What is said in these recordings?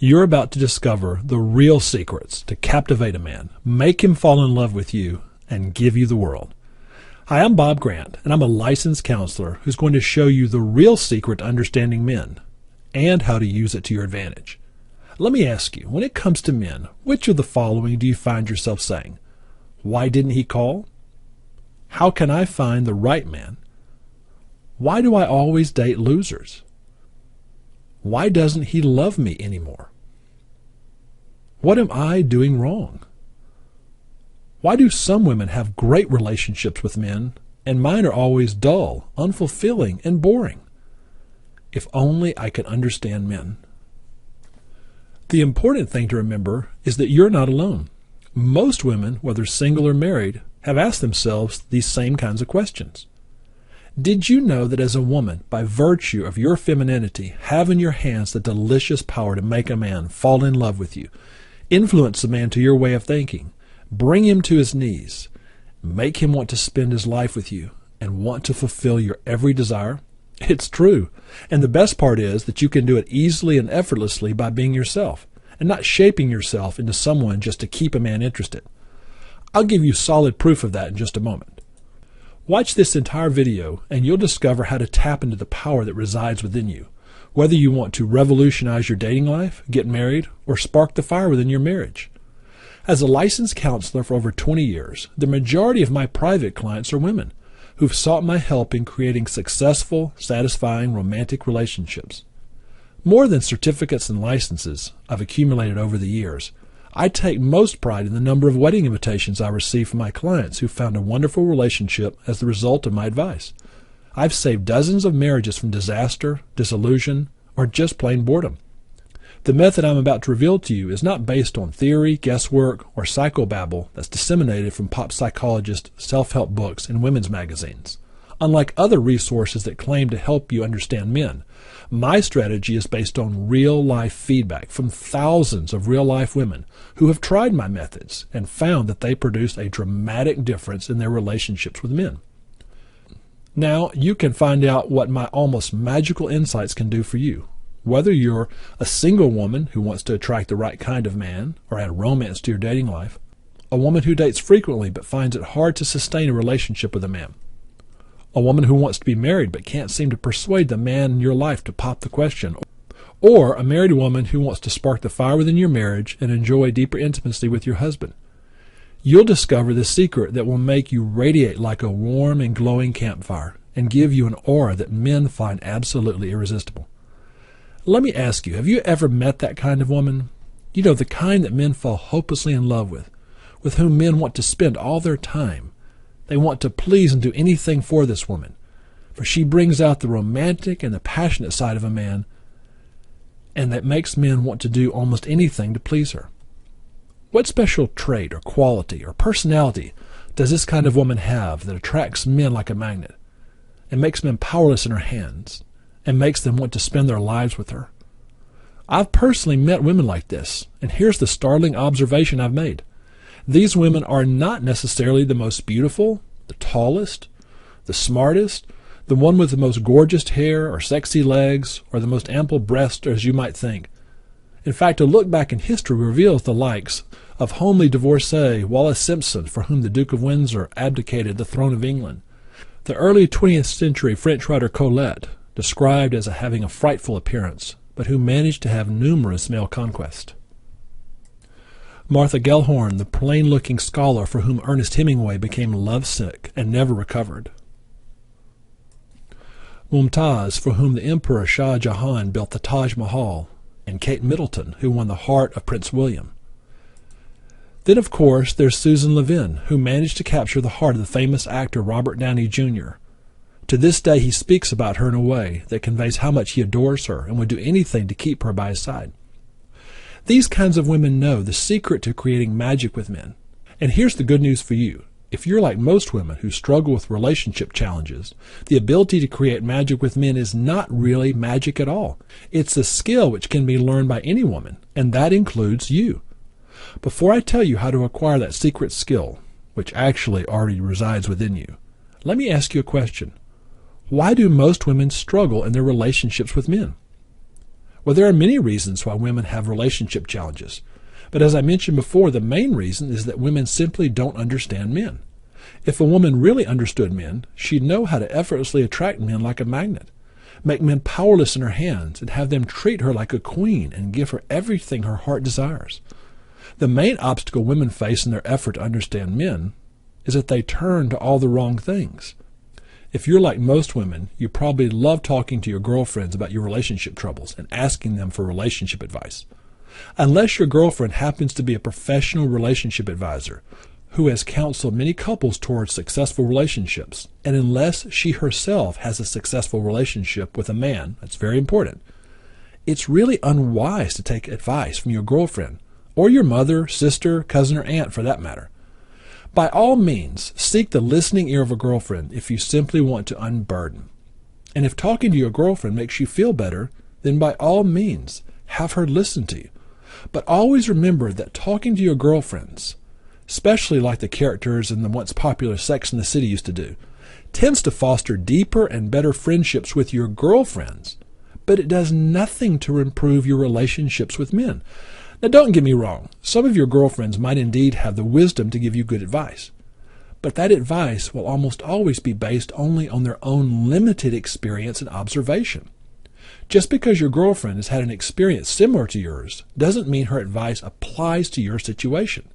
You're about to discover the real secrets to captivate a man, make him fall in love with you, and give you the world. Hi, I'm Bob Grant, and I'm a licensed counselor who's going to show you the real secret to understanding men and how to use it to your advantage. Let me ask you, when it comes to men, which of the following do you find yourself saying? Why didn't he call? How can I find the right man? Why do I always date losers? Why doesn't he love me anymore? What am I doing wrong? Why do some women have great relationships with men and mine are always dull, unfulfilling, and boring? If only I could understand men. The important thing to remember is that you're not alone. Most women, whether single or married, have asked themselves these same kinds of questions. Did you know that as a woman, by virtue of your femininity, have in your hands the delicious power to make a man fall in love with you, influence a man to your way of thinking, bring him to his knees, make him want to spend his life with you, and want to fulfill your every desire? It's true. And the best part is that you can do it easily and effortlessly by being yourself, and not shaping yourself into someone just to keep a man interested. I'll give you solid proof of that in just a moment. Watch this entire video and you'll discover how to tap into the power that resides within you, whether you want to revolutionize your dating life, get married, or spark the fire within your marriage. As a licensed counselor for over 20 years, the majority of my private clients are women who've sought my help in creating successful, satisfying, romantic relationships. More than certificates and licenses I've accumulated over the years, I take most pride in the number of wedding invitations I receive from my clients who found a wonderful relationship as the result of my advice. I've saved dozens of marriages from disaster, disillusion, or just plain boredom. The method I'm about to reveal to you is not based on theory, guesswork, or psychobabble that's disseminated from pop psychologist self-help books and women's magazines. Unlike other resources that claim to help you understand men, my strategy is based on real-life feedback from thousands of real-life women who have tried my methods and found that they produce a dramatic difference in their relationships with men. Now, you can find out what my almost magical insights can do for you. Whether you're a single woman who wants to attract the right kind of man or add romance to your dating life, a woman who dates frequently but finds it hard to sustain a relationship with a man, a woman who wants to be married but can't seem to persuade the man in your life to pop the question, or a married woman who wants to spark the fire within your marriage and enjoy deeper intimacy with your husband. You'll discover the secret that will make you radiate like a warm and glowing campfire and give you an aura that men find absolutely irresistible. Let me ask you, have you ever met that kind of woman? You know, the kind that men fall hopelessly in love with whom men want to spend all their time. They want to please and do anything for this woman, for she brings out the romantic and the passionate side of a man, and that makes men want to do almost anything to please her. What special trait or quality or personality does this kind of woman have that attracts men like a magnet and makes men powerless in her hands and makes them want to spend their lives with her? I've personally met women like this, and here's the startling observation I've made. These women are not necessarily the most beautiful, the tallest, the smartest, the one with the most gorgeous hair or sexy legs or the most ample breast as you might think. In fact, a look back in history reveals the likes of homely divorcee Wallis Simpson, for whom the Duke of Windsor abdicated the throne of England, the early 20th century French writer Colette, described as having a frightful appearance, but who managed to have numerous male conquests. Martha Gellhorn, the plain-looking scholar for whom Ernest Hemingway became lovesick and never recovered. Mumtaz, for whom the Emperor Shah Jahan built the Taj Mahal, and Kate Middleton, who won the heart of Prince William. Then, of course, there's Susan Levin, who managed to capture the heart of the famous actor Robert Downey Jr. To this day, he speaks about her in a way that conveys how much he adores her and would do anything to keep her by his side. These kinds of women know the secret to creating magic with men. And here's the good news for you. If you're like most women who struggle with relationship challenges, the ability to create magic with men is not really magic at all. It's a skill which can be learned by any woman, and that includes you. Before I tell you how to acquire that secret skill, which actually already resides within you, let me ask you a question. Why do most women struggle in their relationships with men? Well, there are many reasons why women have relationship challenges. But as I mentioned before, the main reason is that women simply don't understand men. If a woman really understood men, she'd know how to effortlessly attract men like a magnet, make men powerless in her hands, and have them treat her like a queen and give her everything her heart desires. The main obstacle women face in their effort to understand men is that they turn to all the wrong things. If you're like most women, you probably love talking to your girlfriends about your relationship troubles and asking them for relationship advice. Unless your girlfriend happens to be a professional relationship advisor who has counseled many couples towards successful relationships, and unless she herself has a successful relationship with a man, that's very important, it's really unwise to take advice from your girlfriend, or your mother, sister, cousin, or aunt for that matter. By all means, seek the listening ear of a girlfriend if you simply want to unburden. And if talking to your girlfriend makes you feel better, then by all means, have her listen to you. But always remember that talking to your girlfriends, especially like the characters in the once popular Sex and the City used to do, tends to foster deeper and better friendships with your girlfriends, but it does nothing to improve your relationships with men. Now, don't get me wrong. Some of your girlfriends might indeed have the wisdom to give you good advice, but that advice will almost always be based only on their own limited experience and observation. Just because your girlfriend has had an experience similar to yours doesn't mean her advice applies to your situation.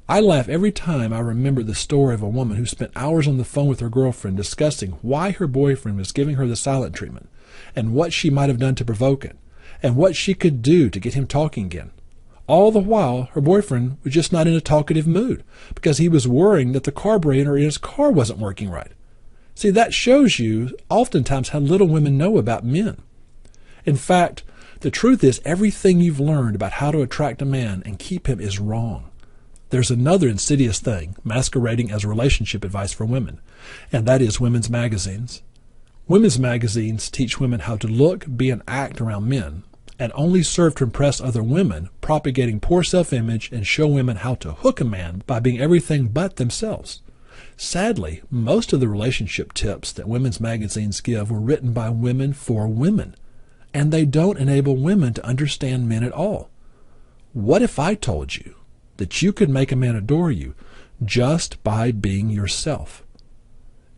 I laugh every time I remember the story of a woman who spent hours on the phone with her girlfriend discussing why her boyfriend was giving her the silent treatment, and what she might have done to provoke it, and what she could do to get him talking again. All the while, her boyfriend was just not in a talkative mood because he was worrying that the carburetor in his car wasn't working right. See, that shows you oftentimes how little women know about men. In fact, the truth is everything you've learned about how to attract a man and keep him is wrong. There's another insidious thing masquerading as relationship advice for women, and that is women's magazines. Women's magazines teach women how to look, be, and act around men, and only serve to impress other women, propagating poor self-image and show women how to hook a man by being everything but themselves. Sadly, most of the relationship tips that women's magazines give were written by women for women, and they don't enable women to understand men at all. What if I told you that you could make a man adore you just by being yourself?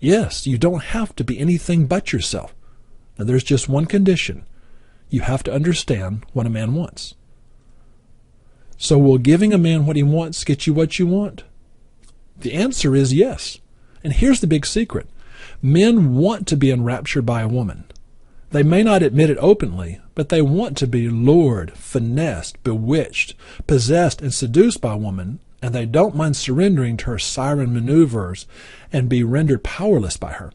Yes, you don't have to be anything but yourself. Now, there's just one condition. You have to understand what a man wants. So will giving a man what he wants get you what you want? The answer is yes. And here's the big secret. Men want to be enraptured by a woman. They may not admit it openly, but they want to be lured, finessed, bewitched, possessed, and seduced by a woman, and they don't mind surrendering to her siren maneuvers and be rendered powerless by her.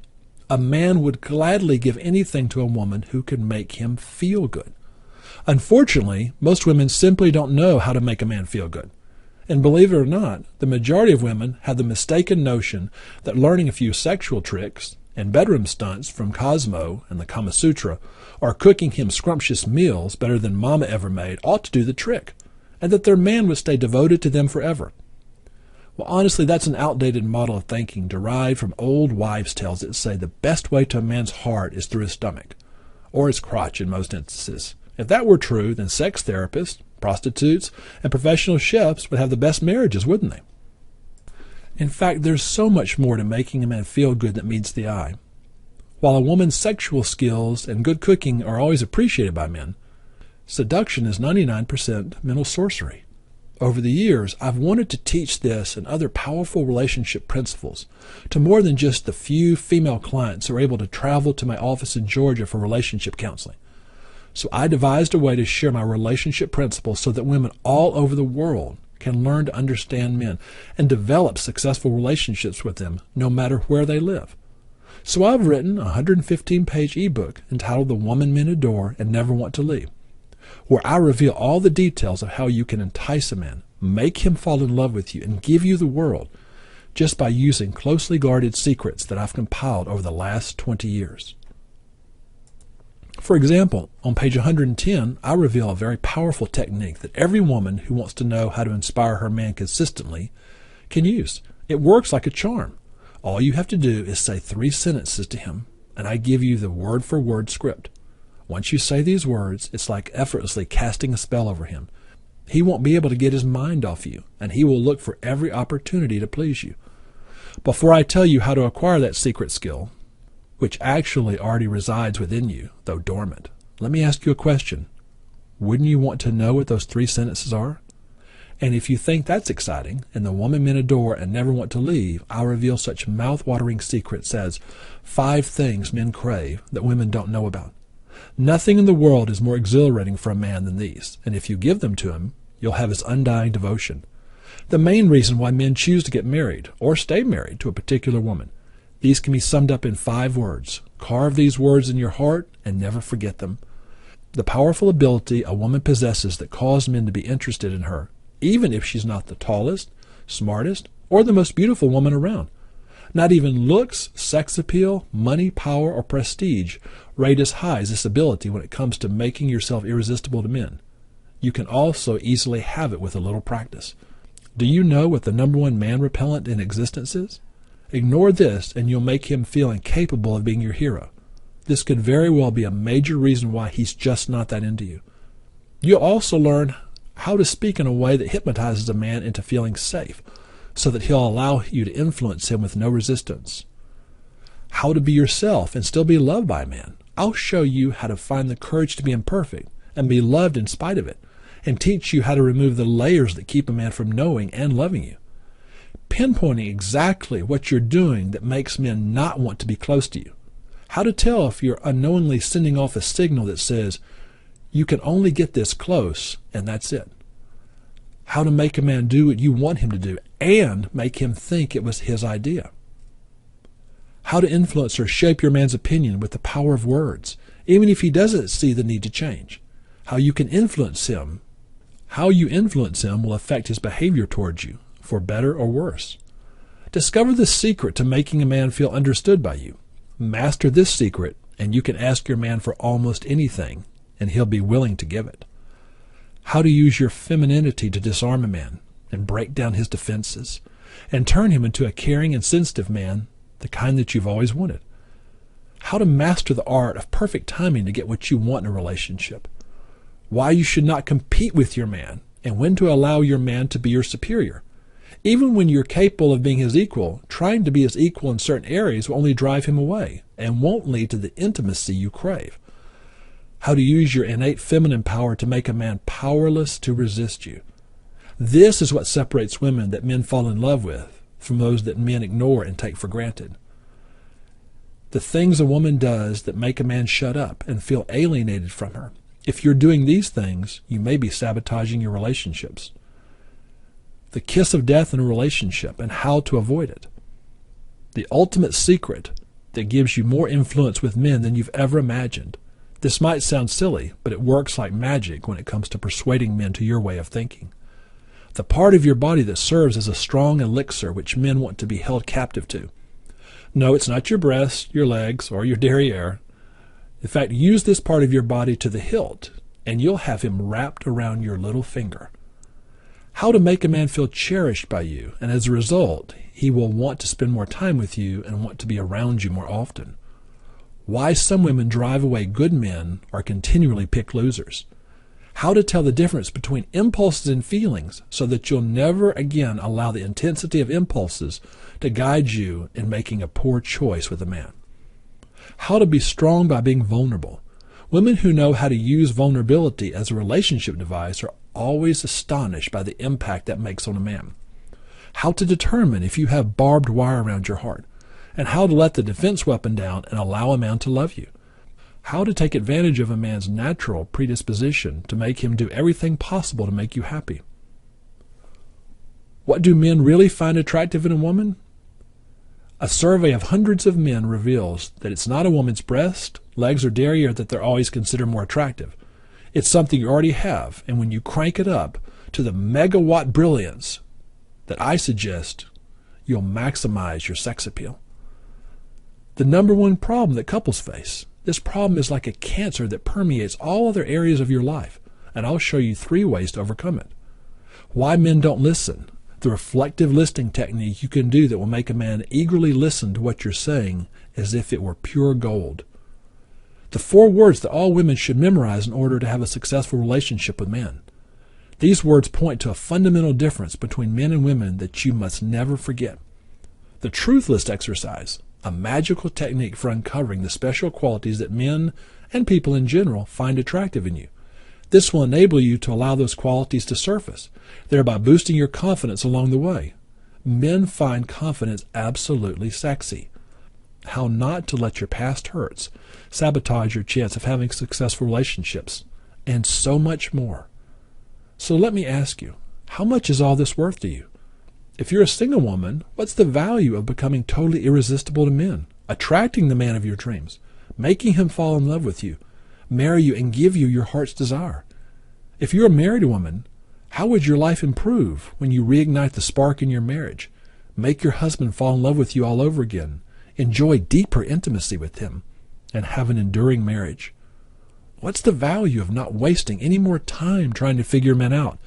A man would gladly give anything to a woman who could make him feel good. Unfortunately, most women simply don't know how to make a man feel good. And believe it or not, the majority of women have the mistaken notion that learning a few sexual tricks and bedroom stunts from Cosmo and the Kama Sutra, or cooking him scrumptious meals better than Mama ever made ought to do the trick, and that their man would stay devoted to them forever. Well, honestly, that's an outdated model of thinking derived from old wives' tales that say the best way to a man's heart is through his stomach, or his crotch in most instances. If that were true, then sex therapists, prostitutes, and professional chefs would have the best marriages, wouldn't they? In fact, there's so much more to making a man feel good that meets the eye. While a woman's sexual skills and good cooking are always appreciated by men, seduction is 99% mental sorcery. Over the years, I've wanted to teach this and other powerful relationship principles to more than just the few female clients who are able to travel to my office in Georgia for relationship counseling. So I devised a way to share my relationship principles so that women all over the world can learn to understand men and develop successful relationships with them no matter where they live. So I've written a 115-page ebook entitled The Woman Men Adore and Never Want to Leave, where I reveal all the details of how you can entice a man, make him fall in love with you, and give you the world just by using closely guarded secrets that I've compiled over the last 20 years. For example, on page 110, I reveal a very powerful technique that every woman who wants to know how to inspire her man consistently can use. It works like a charm. All you have to do is say 3 sentences to him, and I give you the word-for-word script. Once you say these words, it's like effortlessly casting a spell over him. He won't be able to get his mind off you, and he will look for every opportunity to please you. Before I tell you how to acquire that secret skill, which actually already resides within you, though dormant, let me ask you a question. Wouldn't you want to know what those 3 sentences are? And if you think that's exciting, and the woman men adore and never want to leave, I'll reveal such mouth-watering secrets as 5 things men crave that women don't know about. Nothing in the world is more exhilarating for a man than these, and if you give them to him, you'll have his undying devotion. The main reason why men choose to get married, or stay married, to a particular woman. These can be summed up in 5 words. Carve these words in your heart and never forget them. The powerful ability a woman possesses that causes men to be interested in her, even if she's not the tallest, smartest, or the most beautiful woman around. Not even looks, sex appeal, money, power, or prestige rate as high as this ability when it comes to making yourself irresistible to men. You can also easily have it with a little practice. Do you know what the #1 man repellent in existence is? Ignore this and you'll make him feel incapable of being your hero. This could very well be a major reason why he's just not that into you. You'll also learn how to speak in a way that hypnotizes a man into feeling safe, so that he'll allow you to influence him with no resistance. How to be yourself and still be loved by a man. I'll show you how to find the courage to be imperfect and be loved in spite of it, and teach you how to remove the layers that keep a man from knowing and loving you. Pinpointing exactly what you're doing that makes men not want to be close to you. How to tell if you're unknowingly sending off a signal that says, you can only get this close, and that's it. How to make a man do what you want him to do, and make him think it was his idea. How to influence or shape your man's opinion with the power of words, even if he doesn't see the need to change. How you can influence him. How you influence him will affect his behavior towards you, for better or worse. Discover the secret to making a man feel understood by you. Master this secret, and you can ask your man for almost anything, and he'll be willing to give it. How to use your femininity to disarm a man and break down his defenses and turn him into a caring and sensitive man, the kind that you've always wanted. How to master the art of perfect timing to get what you want in a relationship. Why you should not compete with your man and when to allow your man to be your superior. Even when you're capable of being his equal, trying to be his equal in certain areas will only drive him away and won't lead to the intimacy you crave. How to use your innate feminine power to make a man powerless to resist you. This is what separates women that men fall in love with from those that men ignore and take for granted. The things a woman does that make a man shut up and feel alienated from her. If you're doing these things, you may be sabotaging your relationships. The kiss of death in a relationship and how to avoid it. The ultimate secret that gives you more influence with men than you've ever imagined. This might sound silly, but it works like magic when it comes to persuading men to your way of thinking. The part of your body that serves as a strong elixir which men want to be held captive to. No, it's not your breasts, your legs, or your derriere. In fact, use this part of your body to the hilt, and you'll have him wrapped around your little finger. How to make a man feel cherished by you, and as a result, he will want to spend more time with you and want to be around you more often. Why some women drive away good men or continually pick losers. How to tell the difference between impulses and feelings so that you'll never again allow the intensity of impulses to guide you in making a poor choice with a man. How to be strong by being vulnerable. Women who know how to use vulnerability as a relationship device are always astonished by the impact that makes on a man. How to determine if you have barbed wire around your heart, and how to let the defense weapon down and allow a man to love you. How to take advantage of a man's natural predisposition to make him do everything possible to make you happy. What do men really find attractive in a woman? A survey of hundreds of men reveals that it's not a woman's breast, legs, or derriere that they're always considered more attractive. It's something you already have, and when you crank it up to the megawatt brilliance that I suggest, you'll maximize your sex appeal. The #1 problem that couples face. This problem is like a cancer that permeates all other areas of your life, and I'll show you 3 ways to overcome it. Why men don't listen. The reflective listening technique you can do that will make a man eagerly listen to what you're saying as if it were pure gold. The 4 words that all women should memorize in order to have a successful relationship with men. These words point to a fundamental difference between men and women that you must never forget. The truth list exercise, a magical technique for uncovering the special qualities that men and people in general find attractive in you. This will enable you to allow those qualities to surface, thereby boosting your confidence along the way. Men find confidence absolutely sexy. How not to let your past hurts sabotage your chance of having successful relationships, and so much more. So let me ask you, how much is all this worth to you? If you're a single woman, what's the value of becoming totally irresistible to men, attracting the man of your dreams, making him fall in love with you, marry you, and give you your heart's desire? If you're a married woman, how would your life improve when you reignite the spark in your marriage, make your husband fall in love with you all over again, enjoy deeper intimacy with him, and have an enduring marriage? What's the value of not wasting any more time trying to figure men out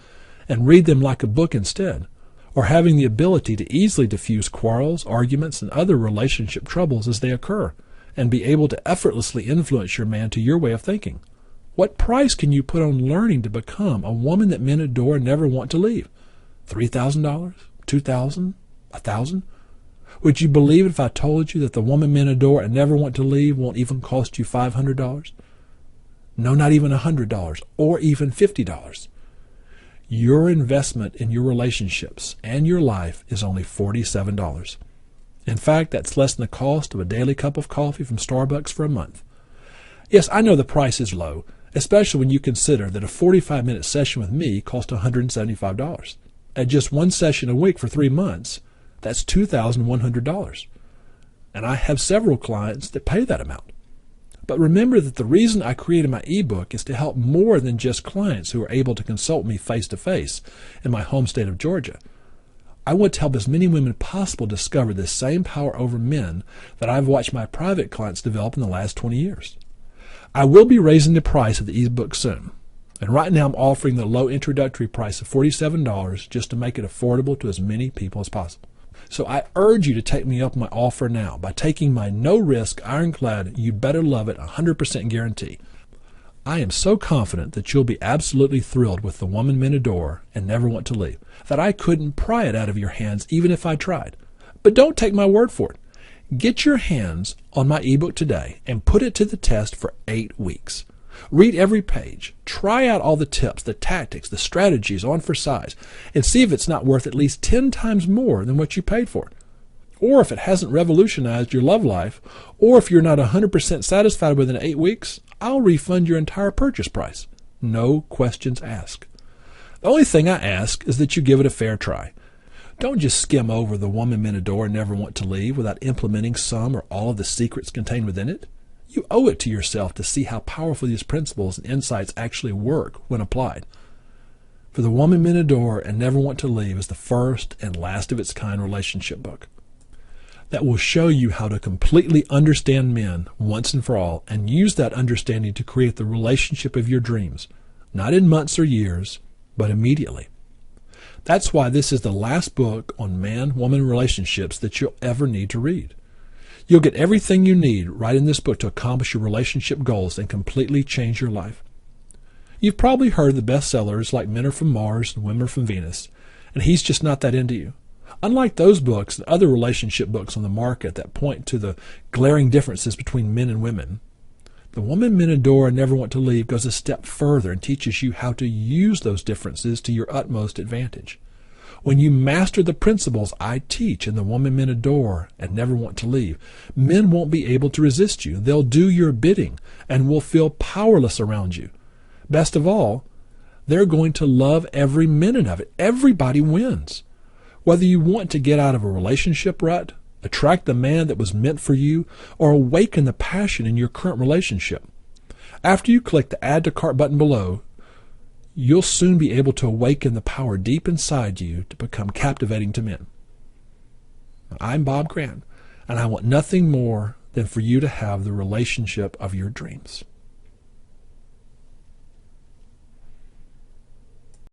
and read them like a book instead, or having the ability to easily diffuse quarrels, arguments, and other relationship troubles as they occur, and be able to effortlessly influence your man to your way of thinking? What price can you put on learning to become a woman that men adore and never want to leave? $3,000? $2,000? $1,000? Would you believe it if I told you that the woman men adore and never want to leave won't even cost you $500? No, not even $100 or even $50. Your investment in your relationships and your life is only $47. In fact, that's less than the cost of a daily cup of coffee from Starbucks for a month. Yes, I know the price is low, especially when you consider that a 45-minute session with me costs $175. At just one session a week for 3 months, that's $2,100. And I have several clients that pay that amount. But remember that the reason I created my ebook is to help more than just clients who are able to consult me face-to-face in my home state of Georgia. I want to help as many women possible discover the same power over men that I've watched my private clients develop in the last 20 years. I will be raising the price of the ebook soon. And right now I'm offering the low introductory price of $47 just to make it affordable to as many people as possible. So I urge you to take me up on my offer now by taking my no-risk, ironclad, you better love it 100% guarantee. I am so confident that you'll be absolutely thrilled with the woman men adore and never want to leave, that I couldn't pry it out of your hands even if I tried. But don't take my word for it. Get your hands on my ebook today and put it to the test for 8 weeks. Read every page, try out all the tips, the tactics, the strategies on for size, and see if it's not worth at least 10 times more than what you paid for it. Or if it hasn't revolutionized your love life, or if you're not 100% satisfied within 8 weeks, I'll refund your entire purchase price. No questions asked. The only thing I ask is that you give it a fair try. Don't just skim over the woman men adore and never want to leave without implementing some or all of the secrets contained within it. You owe it to yourself to see how powerful these principles and insights actually work when applied. For the woman men adore and never want to leave is the first and last of its kind relationship book that will show you how to completely understand men once and for all and use that understanding to create the relationship of your dreams, not in months or years, but immediately. That's why this is the last book on man-woman relationships that you'll ever need to read. You'll get everything you need right in this book to accomplish your relationship goals and completely change your life. You've probably heard the bestsellers like Men Are From Mars and Women Are From Venus, and he's just not that into you. Unlike those books and other relationship books on the market that point to the glaring differences between men and women, the woman men adore and never want to leave goes a step further and teaches you how to use those differences to your utmost advantage. When you master the principles I teach in the woman men adore and never want to leave, men won't be able to resist you. They'll do your bidding and will feel powerless around you. Best of all, they're going to love every minute of it. Everybody wins. Whether you want to get out of a relationship rut, attract the man that was meant for you, or awaken the passion in your current relationship. After you click the Add to Cart button below, you'll soon be able to awaken the power deep inside you to become captivating to men. I'm Bob Grant, and I want nothing more than for you to have the relationship of your dreams.